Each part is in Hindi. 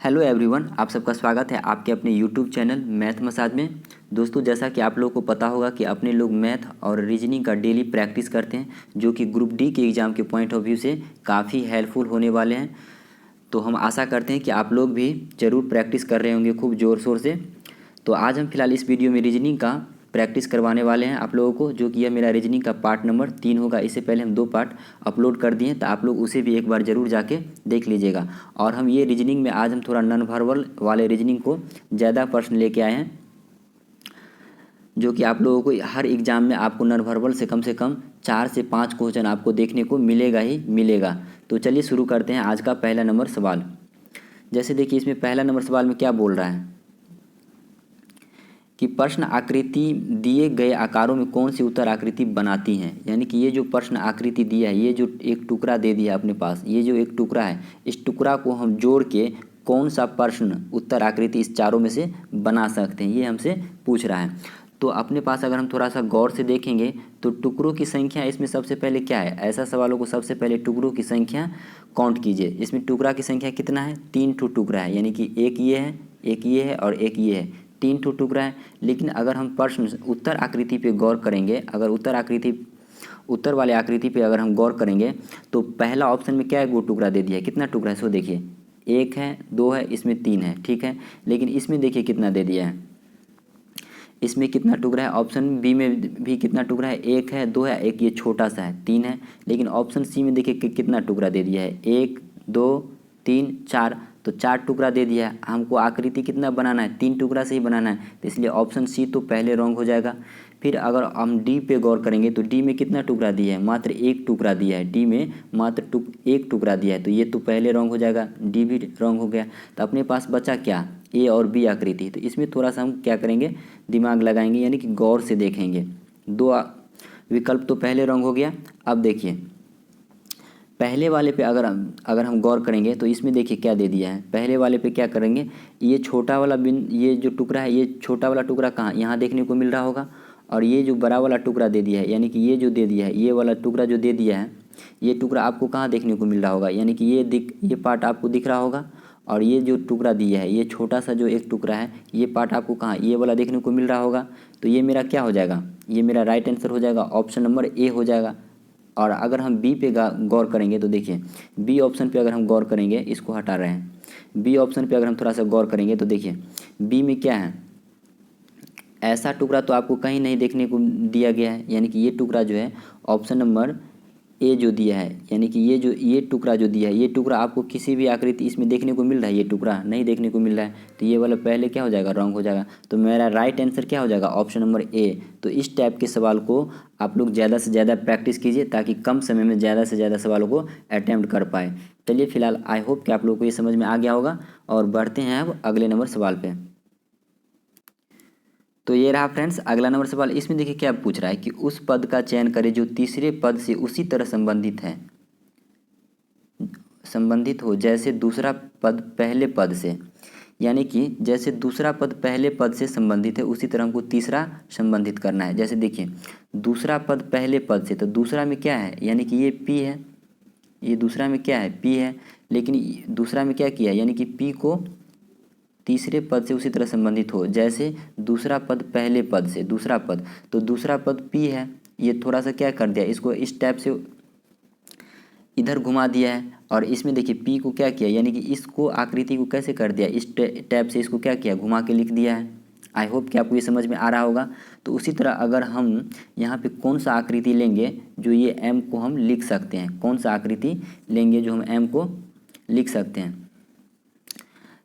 हेलो एवरीवन, आप सबका स्वागत है आपके अपने यूट्यूब चैनल मैथ मसाज में। दोस्तों, जैसा कि आप लोगों को पता होगा कि अपने लोग मैथ और रीजनिंग का डेली प्रैक्टिस करते हैं, जो कि ग्रुप डी के एग्ज़ाम के पॉइंट ऑफ व्यू से काफ़ी हेल्पफुल होने वाले हैं। तो हम आशा करते हैं कि आप लोग भी ज़रूर प्रैक्टिस कर रहे होंगे खूब ज़ोर शोर से। तो आज हम फिलहाल इस वीडियो में रीजनिंग का प्रैक्टिस करवाने वाले हैं आप लोगों को, जो कि यह मेरा रीजनिंग का पार्ट नंबर 3 होगा। इससे पहले हम 2 पार्ट अपलोड कर दिए हैं, तो आप लोग उसे भी एक बार ज़रूर जाके देख लीजिएगा। और हम ये रीजनिंग में आज हम थोड़ा नॉन वर्बल वाले रीजनिंग को ज़्यादा प्रश्न लेके आए हैं, जो कि आप लोगों को हर एग्ज़ाम में आपको नॉन वर्बल से कम 4 से 5 क्वेश्चन आपको देखने को मिलेगा ही मिलेगा। तो चलिए शुरू करते हैं आज का पहला नंबर सवाल। जैसे देखिए, इसमें पहला नंबर सवाल में क्या बोल रहा है कि प्रश्न आकृति दिए गए आकारों में कौन सी उत्तर आकृति बनाती हैं। यानी कि ये जो प्रश्न आकृति दिया है, ये जो एक टुकड़ा दे दिया अपने पास, ये जो एक टुकड़ा है, इस टुकड़ा को हम जोड़ के कौन सा प्रश्न उत्तर आकृति इस चारों में से बना सकते हैं, ये हमसे पूछ रहा है। तो अपने पास अगर हम थोड़ा सा गौर से देखेंगे तो टुकड़ों की संख्या इसमें सबसे पहले क्या है। ऐसा सवालों को सबसे पहले टुकड़ों की संख्या काउंट कीजिए। इसमें टुकड़ा की संख्या कितना है, 3 ठो टुकड़ा है। यानी कि एक ये है, एक ये है और एक ये है, 3 ठो टुकड़ा है। लेकिन अगर हम प्रश्न उत्तर आकृति पे गौर करेंगे, अगर उत्तर वाले आकृति पे अगर हम गौर करेंगे तो पहला ऑप्शन में क्या है, वो टुकड़ा दे दिया है। कितना टुकड़ा है, सो देखिए, 1 है, 2 है, इसमें 3 है, ठीक है। लेकिन इसमें देखिए कितना दे दिया है, इसमें कितना टुकड़ा है। ऑप्शन बी में भी कितना टुकड़ा है, 1 है, 2 है, एक ये छोटा सा है, 3 है। लेकिन ऑप्शन सी में देखिए कितना टुकड़ा दे दिया है, 1 2 3 4, तो 4 टुकड़ा दे दिया है। हमको आकृति कितना बनाना है, 3 टुकड़ा से ही बनाना है, तो इसलिए ऑप्शन सी तो पहले रॉन्ग हो जाएगा। फिर अगर हम डी पे गौर करेंगे तो डी में कितना टुकड़ा दिया है, मात्र 1 टुकड़ा दिया है। डी में मात्र 1 टुकड़ा दिया है, तो ये तो पहले रॉन्ग हो जाएगा, डी भी रॉन्ग हो गया। तो अपने पास बचा क्या, ए और बी आकृति। तो इसमें थोड़ा सा हम क्या करेंगे, दिमाग लगाएंगे, यानी कि गौर से देखेंगे। 2 विकल्प तो पहले रॉन्ग हो गया। अब देखिए पहले वाले पे अगर हम गौर करेंगे तो इसमें देखिए क्या दे दिया है। पहले वाले पे क्या करेंगे, ये छोटा वाला ये जो टुकड़ा है, ये छोटा वाला टुकड़ा कहाँ, यहाँ देखने को मिल रहा होगा। और ये जो बड़ा वाला टुकड़ा दे दिया है, यानी कि ये जो दे दिया है, ये वाला टुकड़ा जो दे दिया है, ये टुकड़ा आपको कहाँ देखने को मिल रहा होगा, यानी कि ये पार्ट आपको दिख रहा होगा। और ये जो टुकड़ा दिया है, ये छोटा सा जो एक टुकड़ा है, ये पार्ट आपको कहाँ, ये वाला देखने को मिल रहा होगा। तो ये मेरा क्या हो जाएगा, ये मेरा राइट आंसर हो जाएगा, ऑप्शन नंबर ए हो जाएगा। और अगर हम बी पे गौर करेंगे तो देखिए, बी ऑप्शन पे अगर हम गौर करेंगे, इसको हटा रहे हैं, बी ऑप्शन पे अगर हम थोड़ा सा गौर करेंगे तो देखिए बी में क्या है, ऐसा टुकड़ा तो आपको कहीं नहीं देखने को दिया गया है। यानी कि ये टुकड़ा जो है ऑप्शन नंबर ए जो दिया है, यानी कि ये टुकड़ा जो दिया है, ये टुकड़ा आपको किसी भी आकृति इसमें देखने को मिल रहा है, ये टुकड़ा नहीं देखने को मिल रहा है। तो ये वाला पहले क्या हो जाएगा, रॉन्ग हो जाएगा। तो मेरा राइट आंसर क्या हो जाएगा, ऑप्शन नंबर ए। तो इस टाइप के सवाल को आप लोग ज़्यादा से ज़्यादा प्रैक्टिस कीजिए, ताकि कम समय में ज़्यादा से ज़्यादा सवालों को अटैम्प्ट कर पाए। चलिए फिलहाल आई होप कि आप लोग को ये समझ में आ गया होगा, और बढ़ते हैं अब अगले नंबर सवाल पर। तो ये रहा फ्रेंड्स अगला नंबर सवाल। इसमें देखिए क्या पूछ रहा है कि उस पद का चयन करें जो तीसरे पद से उसी तरह संबंधित हो जैसे दूसरा पद पहले पद से। यानी कि जैसे दूसरा पद पहले पद से संबंधित है, उसी तरह हमको तीसरा संबंधित करना है। जैसे देखिए दूसरा पद पहले पद से, तो दूसरा में क्या है, यानी कि ये पी है, ये दूसरा में क्या है, पी है। लेकिन दूसरा में क्या किया, यानी कि पी को तीसरे पद से उसी तरह संबंधित हो जैसे दूसरा पद पहले पद से। दूसरा पद, तो दूसरा पद पी है, ये थोड़ा सा क्या कर दिया, इसको इस टाइप से इधर घुमा दिया है। और इसमें देखिए पी को क्या किया, यानी कि इसको आकृति को कैसे कर दिया, इस टाइप से इसको क्या किया, घुमा के लिख दिया है। आई होप कि आपको ये समझ में आ रहा होगा। तो उसी तरह अगर हम यहाँ पे कौन सा आकृति लेंगे जो ये एम को हम लिख सकते हैं, कौन सा आकृति लेंगे जो हम एम को लिख सकते हैं।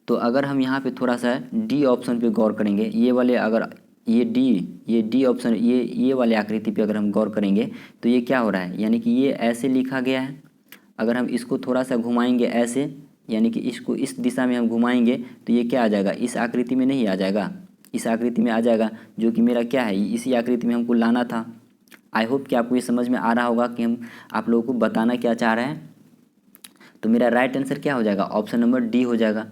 तो अगर हम यहाँ पे थोड़ा सा डी ऑप्शन पे गौर करेंगे, ये वाले अगर ये डी ऑप्शन, ये वाले आकृति पे अगर हम गौर करेंगे तो ये क्या हो रहा है, यानी कि ये ऐसे लिखा गया है। अगर हम इसको थोड़ा सा घुमाएंगे ऐसे, यानी कि इसको इस दिशा में हम घुमाएंगे तो ये क्या आ जाएगा, इस आकृति में नहीं आ जाएगा, इस आकृति में आ जाएगा, जो कि मेरा क्या है, इसी आकृति में हमको लाना था। आई होप कि आपको ये समझ में आ रहा होगा कि हम आप लोगों को बताना क्या चाह रहे हैं। तो मेरा राइट आंसर क्या हो जाएगा, ऑप्शन नंबर डी हो जाएगा।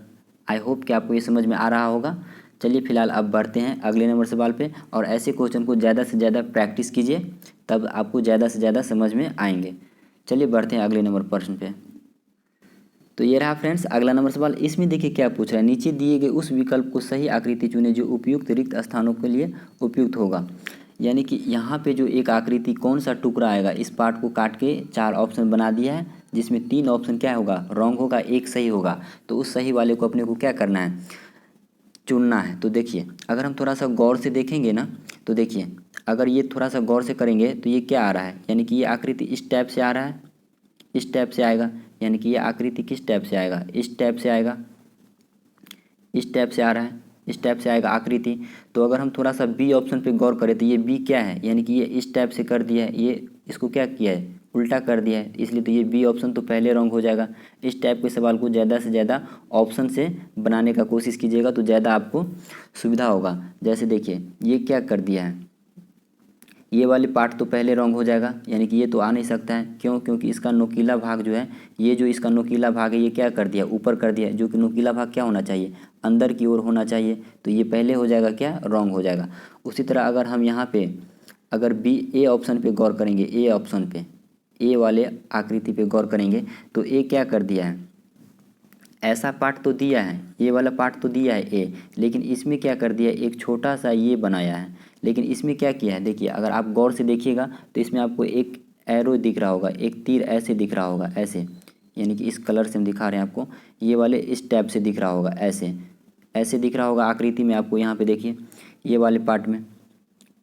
आई होप कि आपको ये समझ में आ रहा होगा। चलिए फिलहाल अब बढ़ते हैं अगले नंबर सवाल पे, और ऐसे क्वेश्चन को ज़्यादा से ज़्यादा प्रैक्टिस कीजिए, तब आपको ज़्यादा से ज़्यादा समझ में आएंगे। चलिए बढ़ते हैं अगले नंबर प्रश्न पे। तो ये रहा फ्रेंड्स अगला नंबर सवाल। इसमें देखिए क्या पूछ रहा है, नीचे दिए गए उस विकल्प को सही आकृति चुने जो उपयुक्त रिक्त स्थानों के लिए उपयुक्त होगा। यानी कि यहाँ पे जो एक आकृति कौन सा टुकड़ा आएगा, इस पार्ट को काट के 4 ऑप्शन बना दिया है, जिसमें 3 ऑप्शन क्या होगा, रॉन्ग होगा, एक सही होगा। तो उस सही वाले को अपने को क्या करना है, चुनना है। तो देखिए अगर हम थोड़ा सा गौर से देखेंगे ना, तो देखिए अगर ये थोड़ा सा गौर से करेंगे तो ये क्या आ रहा है, यानी कि ये आकृति इस टाइप से आ रहा है, इस टाइप से आएगा। यानी कि ये आकृति किस टाइप से आएगा, इस टाइप से आएगा, इस टाइप से आ रहा है, इस टाइप से आएगा आकृति। तो अगर हम थोड़ा सा बी ऑप्शन पे गौर करें तो ये बी क्या है, यानी कि ये इस टाइप से कर दिया है, ये इसको क्या किया है, उल्टा कर दिया है, इसलिए तो ये बी ऑप्शन तो पहले रॉन्ग हो जाएगा। इस टाइप के सवाल को ज़्यादा से ज़्यादा ऑप्शन से बनाने का कोशिश कीजिएगा तो ज़्यादा आपको सुविधा होगा। जैसे देखिए ये क्या कर दिया है, ये वाले पार्ट तो पहले रॉन्ग हो जाएगा, यानी कि ये तो आ नहीं सकता है। क्यों, क्योंकि इसका नोकीला भाग जो है, ये जो इसका नोकीला भाग है ये क्या कर दिया, ऊपर कर दिया, जो कि नोकीला भाग क्या होना चाहिए, अंदर की ओर होना चाहिए। तो ये पहले हो जाएगा क्या, रॉन्ग हो जाएगा। उसी तरह अगर हम यहाँ पे अगर बी ए ऑप्शन पे गौर करेंगे, ए ऑप्शन पे, ए वाले आकृति पे गौर करेंगे तो ए क्या कर दिया है, ऐसा पार्ट तो दिया है, ये वाला पार्ट तो दिया है ए, लेकिन इसमें क्या कर दिया, एक छोटा सा ये बनाया है। लेकिन इसमें क्या किया है, देखिए अगर आप गौर से देखिएगा तो इसमें आपको एक एरो दिख रहा होगा, एक तीर ऐसे दिख रहा होगा, ऐसे, यानी कि इस कलर से हम दिखा रहे हैं आपको, ये वाले इस टाइप से दिख रहा होगा, ऐसे ऐसे दिख रहा होगा आकृति में आपको। यहाँ पे देखिए ये वाले पार्ट में,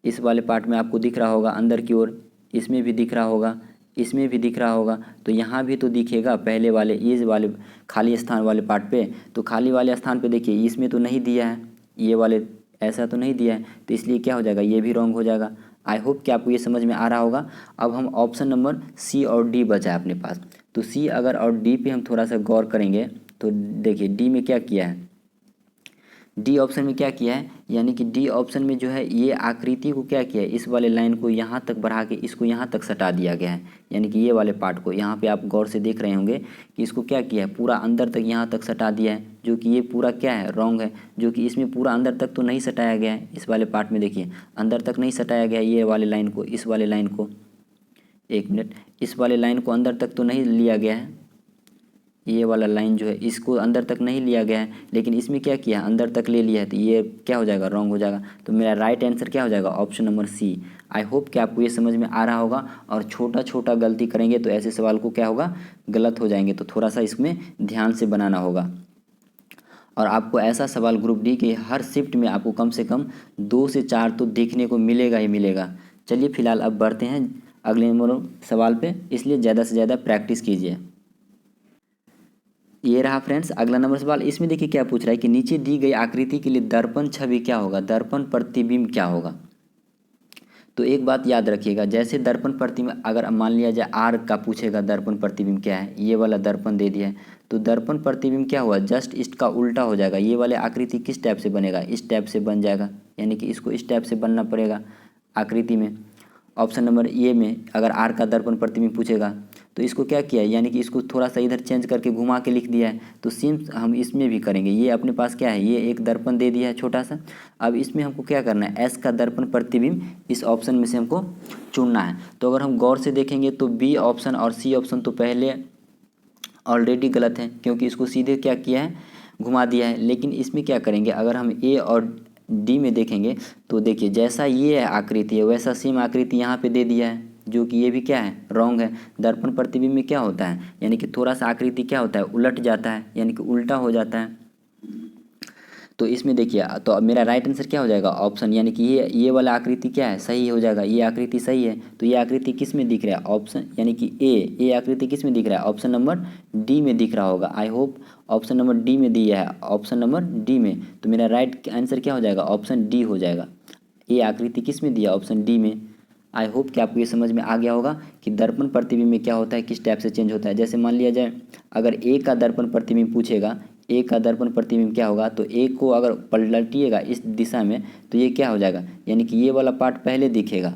इस वाले पार्ट में आपको दिख रहा होगा अंदर की ओर, इसमें भी दिख रहा होगा, इसमें भी दिख रहा होगा। तो यहाँ भी तो दिखेगा पहले वाले, ये वाले खाली स्थान वाले पार्ट पे। तो खाली वाले स्थान पे देखिए इसमें तो नहीं दिया है, ये वाले ऐसा तो नहीं दिया है, तो इसलिए क्या हो जाएगा, ये भी रॉन्ग हो जाएगा। आई होप कि आपको ये समझ में आ रहा होगा। अब हम ऑप्शन नंबर सी और डी बचा है अपने पास। तो सी अगर और डी पे हम थोड़ा सा गौर करेंगे तो देखिए डी में क्या किया है, डी ऑप्शन में क्या किया है, यानी कि डी ऑप्शन में जो है ये आकृति को क्या किया है, इस वाले लाइन को यहाँ तक बढ़ा के इसको यहाँ तक सटा दिया गया है। यानी कि ये वाले पार्ट को यहाँ पे आप गौर से देख रहे होंगे कि इसको क्या किया है, पूरा अंदर तक यहाँ तक सटा दिया है, जो कि ये पूरा क्या है, रॉन्ग है। जो कि इसमें पूरा अंदर तक तो नहीं सटाया गया है, इस वाले पार्ट में देखिए अंदर तक नहीं सटाया गया है, ये वाले लाइन को, इस वाले लाइन को, एक मिनट, इस वाले लाइन को अंदर तक तो नहीं लिया गया है, ये वाला लाइन जो है इसको अंदर तक नहीं लिया गया है, लेकिन इसमें क्या किया, अंदर तक ले लिया है। तो ये क्या हो जाएगा, रॉन्ग हो जाएगा। तो मेरा राइट आंसर क्या हो जाएगा, option number C. I hope कि आपको ये समझ में आ रहा होगा। और छोटा छोटा गलती करेंगे तो ऐसे सवाल को क्या होगा, गलत हो जाएंगे। तो थोड़ा सा इसमें ध्यान से बनाना होगा। और आपको ऐसा सवाल ग्रुप डी के हर शिफ्ट में आपको कम से कम 2 से 4 तो देखने को मिलेगा ही मिलेगा। चलिए फिलहाल अब बढ़ते हैं अगले नंबर सवाल पे, इसलिए ज़्यादा से ज़्यादा प्रैक्टिस कीजिए। ये रहा फ्रेंड्स अगला नंबर सवाल। इसमें देखिए क्या पूछ रहा है कि नीचे दी गई आकृति के लिए दर्पण छवि क्या होगा, दर्पण प्रतिबिंब क्या होगा। तो एक बात याद रखिएगा, जैसे दर्पण प्रतिबिंब अगर मान लिया जाए आर का पूछेगा दर्पण प्रतिबिंब क्या है, ये वाला दर्पण दे दिया है, तो दर्पण प्रतिबिंब क्या हुआ, जस्ट इसका उल्टा हो जाएगा। ये वाले आकृति किस टाइप से बनेगा, इस टाइप से बन जाएगा, यानी कि इसको इस टाइप से बनना पड़ेगा आकृति में। ऑप्शन नंबर ए में अगर आर का दर्पण प्रतिबिंब पूछेगा तो इसको क्या किया है, यानी कि इसको थोड़ा सा इधर चेंज करके घुमा के लिख दिया है। तो सेम हम इसमें भी करेंगे। ये अपने पास क्या है, ये एक दर्पण दे दिया है छोटा सा। अब इसमें हमको क्या करना है, एस का दर्पण प्रतिबिंब इस ऑप्शन में से हमको चुनना है। तो अगर हम गौर से देखेंगे तो बी ऑप्शन और सी ऑप्शन तो पहले ऑलरेडी गलत है, क्योंकि इसको सीधे क्या किया है, घुमा दिया है। लेकिन इसमें क्या करेंगे, अगर हम ए और डी में देखेंगे तो देखिए जैसा ये आकृति है वैसा सेम आकृति यहाँ पे दे दिया है, जो कि ये भी क्या है, रॉन्ग है। दर्पण प्रतिबिंब में क्या होता है, यानी कि थोड़ा सा आकृति क्या होता है, उलट जाता है, यानी कि उल्टा हो जाता है। तो इसमें देखिए, तो अब मेरा राइट आंसर क्या हो जाएगा, ऑप्शन, यानी कि ये वाला आकृति क्या है, सही हो जाएगा। ये आकृति सही है। तो ये आकृति किस में दिख रहा है, ऑप्शन, यानी कि ए आकृति किस में दिख रहा है, ऑप्शन नंबर डी में दिख रहा होगा। I hope option number D में दिया है, ऑप्शन नंबर डी में। तो मेरा राइट आंसर क्या हो जाएगा, ऑप्शन डी हो जाएगा। ये आकृति किस में दिया, ऑप्शन डी में। आई होप कि आपको ये समझ में आ गया होगा कि दर्पण प्रतिबिंब में क्या होता है, किस टाइप से चेंज होता है। जैसे मान लिया जाए अगर ए का दर्पण प्रतिबिंब पूछेगा, ए का दर्पण प्रतिबिंब क्या होगा, तो ए को अगर पलटिएगा इस दिशा में तो ये क्या हो जाएगा, यानी कि ये वाला पार्ट पहले दिखेगा,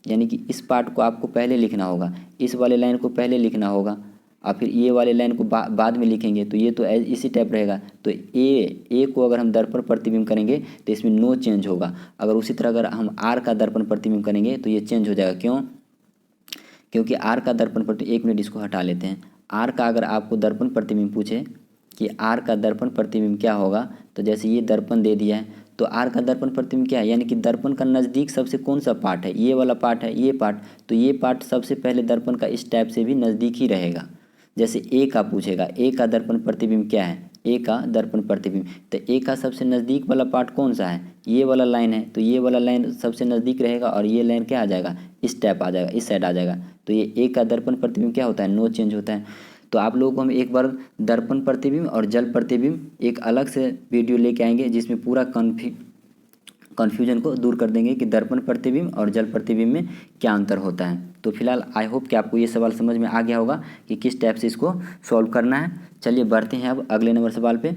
यानी कि इस पार्ट को आपको पहले लिखना होगा, इस वाले लाइन को पहले लिखना होगा, और फिर ये वाले लाइन को बाद में लिखेंगे। तो ये तो इसी टाइप रहेगा। तो ए को अगर हम दर्पण प्रतिबिंब करेंगे तो इसमें नो चेंज होगा। अगर उसी तरह अगर हम आर का दर्पण प्रतिबिंब करेंगे तो ये चेंज हो जाएगा। क्यों, क्योंकि आर का दर्पण प्रतिबिंब, एक मिनट इसको हटा लेते हैं, आर का अगर आपको दर्पण प्रतिबिंब पूछे कि आर का दर्पण प्रतिबिंब क्या होगा, तो जैसे ये दर्पण दे दिया है, तो आर का दर्पण प्रतिबिंब क्या है, यानी कि दर्पण का नज़दीक सबसे कौन सा पार्ट है, ये वाला पार्ट है, ये पार्ट। तो ये पार्ट सबसे पहले दर्पण का इस टाइप से भी नज़दीक ही रहेगा। जैसे ए का पूछेगा, ए का दर्पण प्रतिबिंब क्या है, ए का दर्पण प्रतिबिंब, तो ए का सबसे नज़दीक वाला पार्ट कौन सा है, ये वाला लाइन है, तो ये वाला लाइन सबसे नज़दीक रहेगा और ये लाइन क्या आ जाएगा, इस टाइप आ जाएगा, इस साइड आ जाएगा। तो ये ए का दर्पण प्रतिबिंब क्या होता है, नो चेंज होता है। तो आप लोगों को हम एक बार दर्पण प्रतिबिंब और जल प्रतिबिंब एक अलग से वीडियो लेके आएंगे, जिसमें पूरा कन्फ्यूजन को दूर कर देंगे कि दर्पण प्रतिबिंब और जल प्रतिबिंब में क्या अंतर होता है। तो फिलहाल आई होप कि आपको ये सवाल समझ में आ गया होगा कि किस टाइप से इसको सॉल्व करना है। चलिए बढ़ते हैं अब अगले नंबर सवाल पे।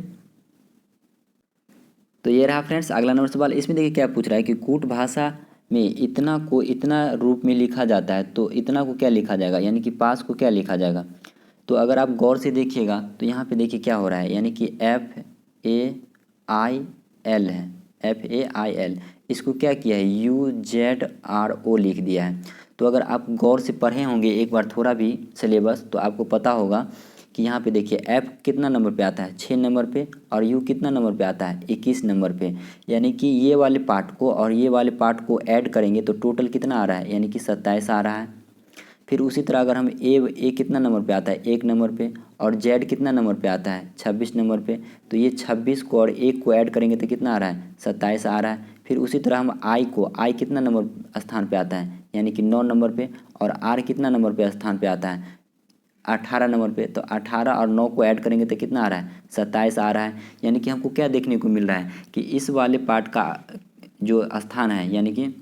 तो ये रहा फ्रेंड्स अगला नंबर सवाल। इसमें देखिए क्या पूछ रहा है कि कूट भाषा में इतना को इतना रूप में लिखा जाता है, तो इतना को क्या लिखा जाएगा, यानी कि पास को क्या लिखा जाएगा। तो अगर आप गौर से देखिएगा तो यहाँ पे देखिए क्या हो रहा है, यानी कि FAIL है, FAIL, इसको क्या किया है, UZRO लिख दिया है। तो अगर आप गौर से पढ़े होंगे एक बार थोड़ा भी सिलेबस, तो आपको पता होगा कि यहाँ पे देखिए F कितना नंबर पे आता है, 6 नंबर पे, और U कितना नंबर पे आता है, 21 नंबर पे। यानी कि ये वाले पार्ट को और ये वाले पार्ट को ऐड करेंगे तो टोटल कितना आ रहा है, यानी कि 27 आ रहा है। फिर उसी तरह अगर हम ए कितना नंबर पे आता है, 1 नंबर पे, और Z कितना नंबर पे आता है, 26 नंबर पे, तो ये 26 को और 1 को ऐड करेंगे तो कितना आ रहा है, 27 आ रहा है। फिर उसी तरह हम I कितना नंबर स्थान पे आता है, यानी कि 9 नंबर पे, और R कितना नंबर पे स्थान पे आता है, 18 नंबर पे। तो 18 और 9 को ऐड करेंगे तो कितना आ रहा है, 27 आ रहा है। यानी कि हमको क्या देखने को मिल रहा है कि इस वाले पार्ट का जो स्थान है, यानी कि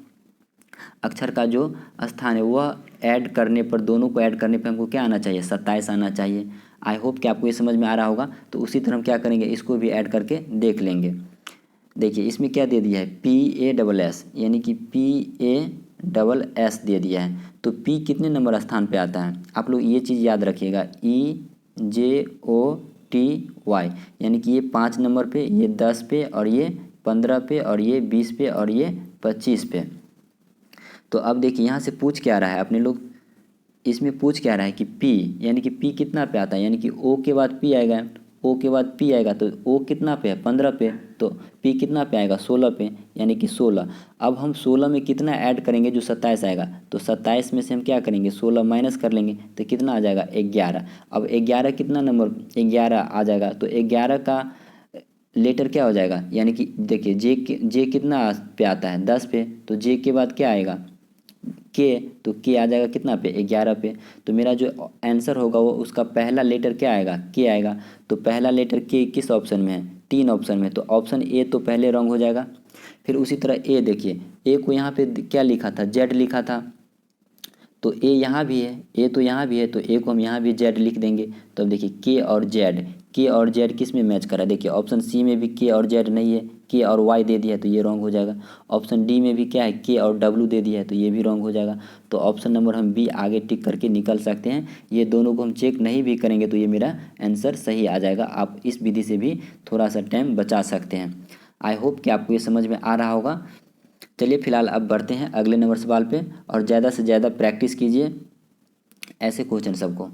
अक्षर का जो स्थान है, वह ऐड करने पर, दोनों को ऐड करने पर हमको क्या आना चाहिए, 27 आना चाहिए। आई होप कि आपको ये समझ में आ रहा होगा। तो उसी तरह हम क्या करेंगे, इसको भी ऐड करके देख लेंगे। देखिए इसमें क्या दे दिया है, PASS, यानी कि PASS दे दिया है। तो P कितने नंबर स्थान पे आता है, आप लोग ये चीज़ याद रखिएगा, EJOTY, यानी कि ये 5 नंबर पे, ये 10 पे, और ये 15 पे, और ये 20 पे, और ये 25 पे। तो अब देखिए यहाँ से पूछ क्या रहा है अपने लोग, इसमें पूछ क्या रहा है कि P, यानी कि P कितना पे आता है, यानी कि O के बाद P आएगा, O के बाद P आएगा, तो O कितना पे है, 15 पे, तो P कितना पे आएगा, 16 पे, यानी कि 16। अब हम 16 में कितना ऐड करेंगे, जो 27 आएगा, तो 27 में से हम क्या करेंगे, 16 माइनस कर लेंगे तो कितना आ जाएगा, 11। अब 11 कितना नंबर, 11 आ जाएगा। तो 11 का लेटर क्या हो जाएगा, यानी कि देखिए जे कितना पे आता है, 10 पे, तो जे के बाद क्या आएगा, के, तो के आ जाएगा कितना पे, 11 पे। तो मेरा जो आंसर होगा वो उसका पहला लेटर क्या आएगा, के आएगा। तो पहला लेटर के किस ऑप्शन में है, 3 ऑप्शन में, तो ऑप्शन ए तो पहले रॉन्ग हो जाएगा। फिर उसी तरह ए देखिए, ए को यहाँ पे क्या लिखा था, जेड लिखा था, तो ए यहाँ भी है, ए तो यहाँ भी है, तो ए को हम यहाँ भी जेड लिख देंगे। तो अब देखिए के और जेड किस में मैच करा, देखिए ऑप्शन सी में भी के और जेड नहीं है, के और वाई दे दिया है, तो ये रॉन्ग हो जाएगा। ऑप्शन डी में भी क्या है, के और डब्लू दे दिया है, तो ये भी रॉन्ग हो जाएगा। तो ऑप्शन नंबर हम बी आगे टिक करके निकल सकते हैं। ये दोनों को हम चेक नहीं भी करेंगे तो ये मेरा आंसर सही आ जाएगा। आप इस विधि से भी थोड़ा सा टाइम बचा सकते हैं। आई होप कि आपको ये समझ में आ रहा होगा। चलिए फिलहाल अब बढ़ते हैं अगले नंबर सवाल पे, और ज़्यादा से ज़्यादा प्रैक्टिस कीजिए ऐसे क्वेश्चन सबको।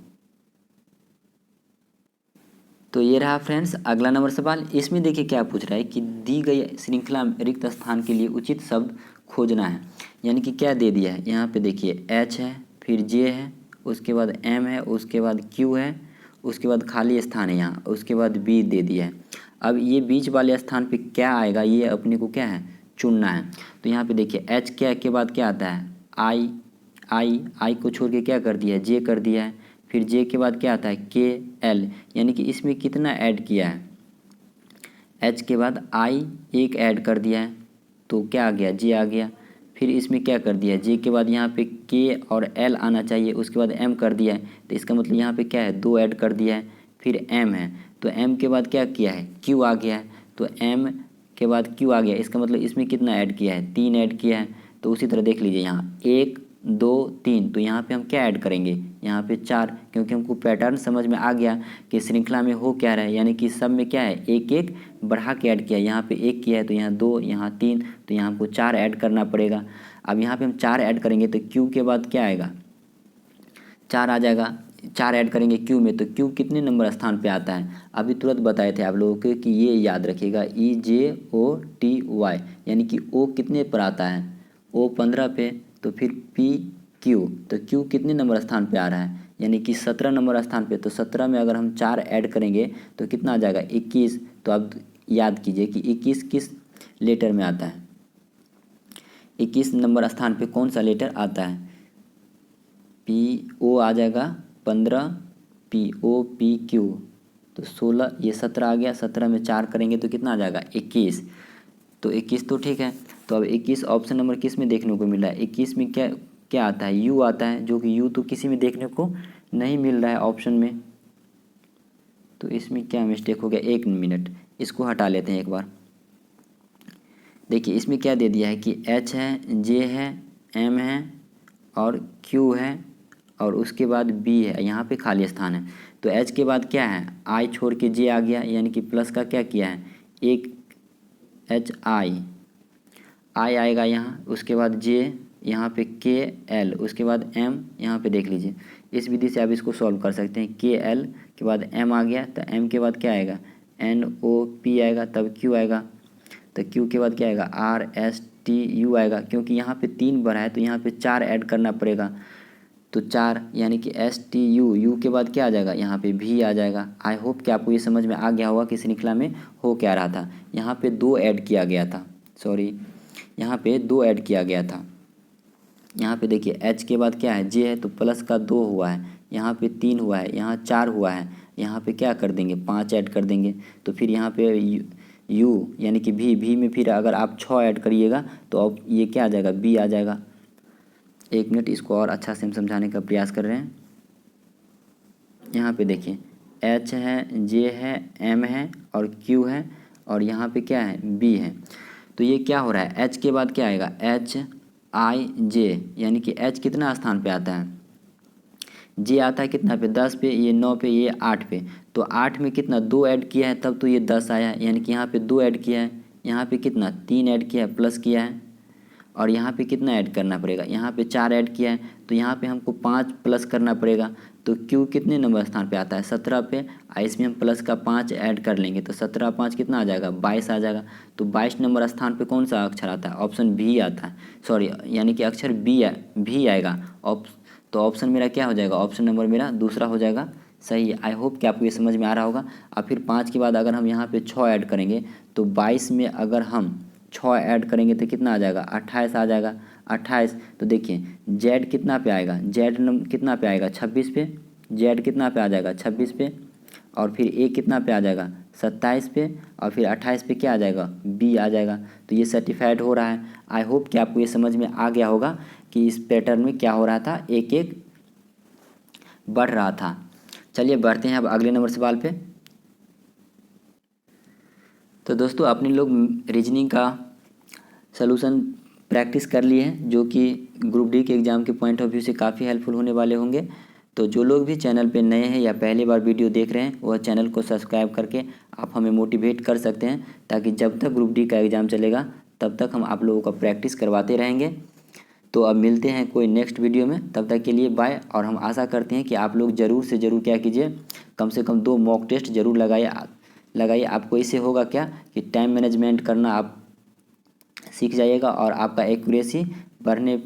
तो ये रहा फ्रेंड्स अगला नंबर सवाल। इसमें देखिए क्या पूछ रहा है कि दी गई श्रृंखला में रिक्त स्थान के लिए उचित शब्द खोजना है। यानी कि क्या दे दिया है, यहाँ पे देखिए H है, फिर J है, उसके बाद M है, उसके बाद Q है, उसके बाद खाली स्थान है यहाँ, उसके बाद B दे दिया है। अब ये बीच वाले स्थान पे क्या आएगा, ये अपने को क्या है, चुनना है। तो यहाँ पे देखिए H के बाद क्या आता है, I को छोड़ के क्या कर दिया है, J कर दिया है। फिर J के बाद क्या आता है, KL, यानी कि इसमें कितना ऐड किया है, H के बाद I एक ऐड कर दिया है, तो क्या आ गया, J आ गया। फिर इसमें क्या कर दिया है, J के बाद यहाँ पे K और L आना चाहिए, उसके बाद M कर दिया है, तो इसका मतलब यहाँ पे क्या है, 2 ऐड कर दिया है। फिर M है, तो M के बाद क्या किया है, Q आ गया है, तो M के बाद Q आ गया, इसका मतलब इसमें कितना ऐड किया है, 3 ऐड किया है। तो उसी तरह देख लीजिए यहाँ 1 2 3, तो यहाँ पे हम क्या ऐड करेंगे, यहाँ पे 4, क्योंकि हमको पैटर्न समझ में आ गया कि श्रृंखला में हो क्या रहा है, यानी कि सब में क्या है, एक एक बढ़ा के ऐड किया। यहाँ पे 1 किया है तो यहाँ 2, यहाँ 3, तो यहाँ हमको 4 ऐड करना पड़ेगा। अब यहाँ पे हम 4 ऐड करेंगे तो Q के बाद क्या आएगा, 4 आ जाएगा। 4 ऐड करेंगे क्यू में तो क्यू कितने नंबर स्थान पे आता है, अभी तुरंत बताए थे आप लोगों को कि ये याद रखिएगा EJOTY, यानी कि ओ कितने पर आता है, ओ 15 पे, तो फिर PQ, तो क्यू कितने नंबर स्थान पे आ रहा है, यानी कि 17 नंबर स्थान पे। तो 17 में अगर हम 4 ऐड करेंगे तो कितना आ जाएगा 21। तो आप याद कीजिए कि 21 किस लेटर में आता है, 21 नंबर स्थान पे कौन सा लेटर आता है, PO आ जाएगा 15, POPQ, तो 16, ये 17 आ गया, 17 में 4 करेंगे तो कितना आ जाएगा 21। तो 21 तो ठीक है। तो अब 21 ऑप्शन नंबर किस में देखने को मिल रहा है, 21 में क्या क्या आता है, U आता है, जो कि U तो किसी में देखने को नहीं मिल रहा है ऑप्शन में। तो इसमें क्या मिस्टेक हो गया, 1 मिनट, इसको हटा लेते हैं एक बार। देखिए इसमें क्या दे दिया है कि H है, J है, M है और Q है और उसके बाद B है, यहाँ पे खाली स्थान है। तो H के बाद क्या है, I छोड़ के J आ गया, यानी कि प्लस का क्या किया है, एक HI आएगा यहाँ, उसके बाद J, यहाँ पे KL, उसके बाद M, यहाँ पे देख लीजिए। इस विधि से आप इसको सॉल्व कर सकते हैं। KL के बाद M आ गया, तो M के बाद क्या आएगा, NOP आएगा, तब Q आएगा, तो Q के बाद क्या आएगा, RSTU आएगा। क्योंकि यहाँ पे 3 बार है तो यहाँ पे 4 ऐड करना पड़ेगा, तो 4 यानी कि STU, U के बाद क्या आ जाएगा, यहाँ पे V आ जाएगा। आई होप कि आपको ये समझ में आ गया होगा कि श्रृंखला में हो क्या रहा था। यहाँ पे 2 ऐड किया गया था, सॉरी यहाँ पे 2 ऐड किया गया था। यहाँ पे देखिए H के बाद क्या है, J है, तो प्लस का 2 हुआ है, यहाँ पे 3 हुआ है, यहाँ 4 हुआ है, यहाँ पे क्या कर देंगे 5 ऐड कर देंगे। तो फिर यहाँ पे U यानी कि V में फिर अगर आप 6 ऐड करिएगा तो अब ये क्या आ जाएगा, B आ जाएगा। 1 मिनट, इसको और अच्छा से हम समझाने का प्रयास कर रहे हैं। यहाँ पे देखिए H है, J है, M है और Q है और यहाँ पे क्या है, B है। तो ये क्या हो रहा है, H के बाद क्या आएगा, HIJ, यानी कि H कितना स्थान पे आता है, J आता है कितना पे, 10 पे, ये 9 पे, ये 8 पे। तो 8 में कितना 2 ऐड किया है तब तो ये 10 आया है, यानी कि यहाँ पे 2 ऐड किया है, यहाँ पे कितना 3 ऐड किया है, प्लस किया है, और यहाँ पे कितना ऐड करना पड़ेगा, यहाँ पे 4 ऐड किया है, तो यहाँ पे हमको 5 प्लस करना पड़ेगा। तो Q कितने नंबर स्थान पे आता है, 17 पे, इसमें हम प्लस का 5 ऐड कर लेंगे तो 17 5 कितना आ जाएगा, 22 आ जाएगा। तो 22 नंबर स्थान पे कौन सा अक्षर आता है, ऑप्शन B आता है, सॉरी यानी कि अक्षर V आएगा। तो ऑप्शन मेरा क्या हो जाएगा, ऑप्शन नंबर मेरा दूसरा हो जाएगा सही है। आई होप कि आपको ये समझ में आ रहा होगा। अब फिर 5 के बाद अगर हम यहाँ पे 6 ऐड करेंगे तो 22 में अगर हम 6 ऐड करेंगे तो कितना आ जाएगा, 28 आ जाएगा। 28, तो देखिए जेड कितना पे आएगा, जेड कितना पे आएगा, 26 पे, जेड कितना पे आ जाएगा 26 पे, और फिर ए कितना पे आ जाएगा 27 पे, और फिर 28 पे क्या आ जाएगा, बी आ जाएगा। तो ये सर्टिफाइड हो रहा है। आई होप कि आपको ये समझ में आ गया होगा कि इस पैटर्न में क्या हो रहा था, एक एक बढ़ रहा था। चलिए बढ़ते हैं अब अगले नंबर सवाल पे। तो दोस्तों अपने लोग रीजनिंग का सलूशन प्रैक्टिस कर लिए हैं, जो कि ग्रुप डी के एग्ज़ाम के पॉइंट ऑफ व्यू से काफ़ी हेल्पफुल होने वाले होंगे। तो जो लोग भी चैनल पे नए हैं या पहली बार वीडियो देख रहे हैं वह चैनल को सब्सक्राइब करके आप हमें मोटिवेट कर सकते हैं, ताकि जब तक ग्रुप डी का एग्ज़ाम चलेगा तब तक हम आप लोगों का प्रैक्टिस करवाते रहेंगे। तो अब मिलते हैं कोई नेक्स्ट वीडियो में, तब तक के लिए बाय। और हम आशा करते हैं कि आप लोग ज़रूर से ज़रूर क्या कीजिए, कम से कम 2 मॉक टेस्ट ज़रूर लगाइए। आपको इससे होगा क्या कि टाइम मैनेजमेंट करना आप सीख जाइएगा और आपका एक्यूरेसी बढ़ने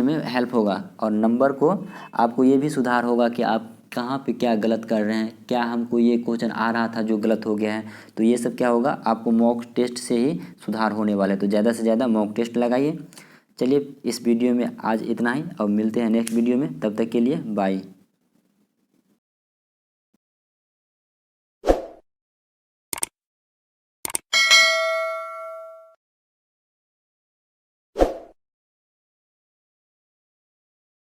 में हेल्प होगा। और नंबर को आपको ये भी सुधार होगा कि आप कहाँ पे क्या गलत कर रहे हैं, क्या हमको ये क्वेश्चन आ रहा था जो गलत हो गया है। तो ये सब क्या होगा, आपको मॉक टेस्ट से ही सुधार होने वाला है। तो ज़्यादा से ज़्यादा मॉक टेस्ट लगाइए। चलिए इस वीडियो में आज इतना ही, अब मिलते हैं नेक्स्ट वीडियो में, तब तक के लिए बाय।